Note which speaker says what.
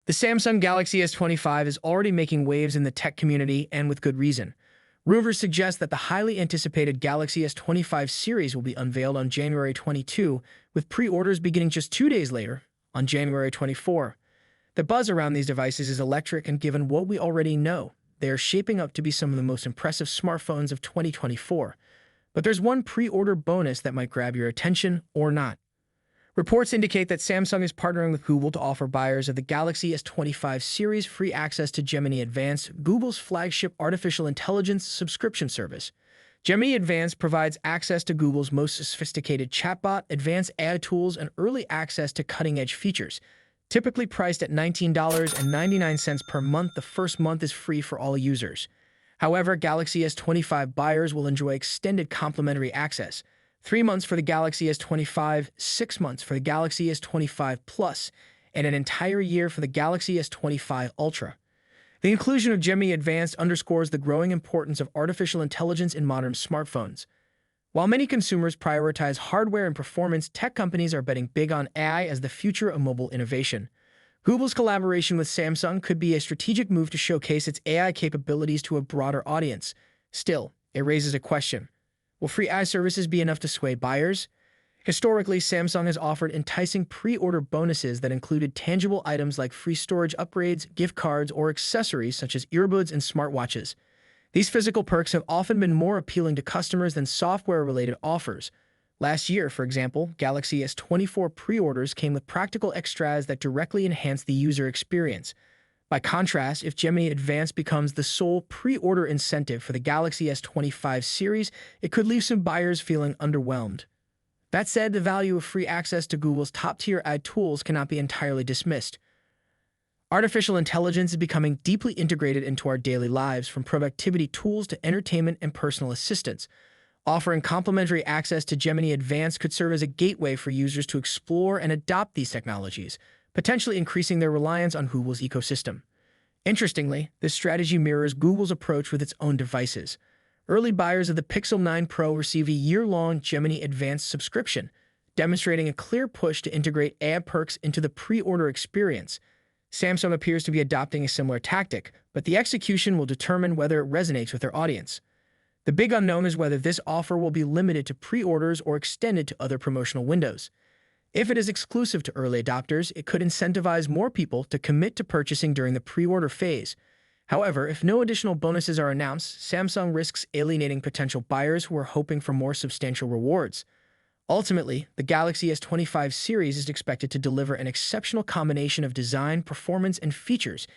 Speaker 1: The Samsung Galaxy S25 is already making waves in the tech community, and with good reason. Rumors suggest that the highly anticipated Galaxy S25 series will be unveiled on January 22, with pre-orders beginning just 2 days later, on January 24. The buzz around these devices is electric, and given what we already know, they are shaping up to be some of the most impressive smartphones of 2024. But there's one pre-order bonus that might grab your attention or not. Reports indicate that Samsung is partnering with Google to offer buyers of the Galaxy S25 series free access to Gemini Advanced, Google's flagship artificial intelligence subscription service. Gemini Advanced provides access to Google's most sophisticated chatbot, advanced AI tools, and early access to cutting-edge features. Typically priced at $19.99 per month, the first month is free for all users. However, Galaxy S25 buyers will enjoy extended complimentary access. 3 months for the Galaxy S25, 6 months for the Galaxy S25 Plus, and an entire year for the Galaxy S25 Ultra. The inclusion of Gemini Advanced underscores the growing importance of artificial intelligence in modern smartphones. While many consumers prioritize hardware and performance, tech companies are betting big on AI as the future of mobile innovation. Google's collaboration with Samsung could be a strategic move to showcase its AI capabilities to a broader audience. Still, it raises a question. Will free AI services be enough to sway buyers? Historically, Samsung has offered enticing pre-order bonuses that included tangible items like free storage upgrades, gift cards, or accessories such as earbuds and smartwatches. These physical perks have often been more appealing to customers than software-related offers. Last year, for example, Galaxy S24 pre-orders came with practical extras that directly enhance the user experience. By contrast, if Gemini Advanced becomes the sole pre-order incentive for the Galaxy S25 series, it could leave some buyers feeling underwhelmed. That said, the value of free access to Google's top-tier AI tools cannot be entirely dismissed. Artificial intelligence is becoming deeply integrated into our daily lives, from productivity tools to entertainment and personal assistance. Offering complimentary access to Gemini Advanced could serve as a gateway for users to explore and adopt these technologies, potentially increasing their reliance on Google's ecosystem. Interestingly, this strategy mirrors Google's approach with its own devices. Early buyers of the Pixel 9 Pro receive a year-long Gemini Advanced subscription, demonstrating a clear push to integrate AI perks into the pre-order experience. Samsung appears to be adopting a similar tactic, but the execution will determine whether it resonates with their audience. The big unknown is whether this offer will be limited to pre-orders or extended to other promotional windows. If it is exclusive to early adopters, it could incentivize more people to commit to purchasing during the pre-order phase. However, if no additional bonuses are announced, Samsung risks alienating potential buyers who are hoping for more substantial rewards. Ultimately, the Galaxy S25 series is expected to deliver an exceptional combination of design, performance, and features,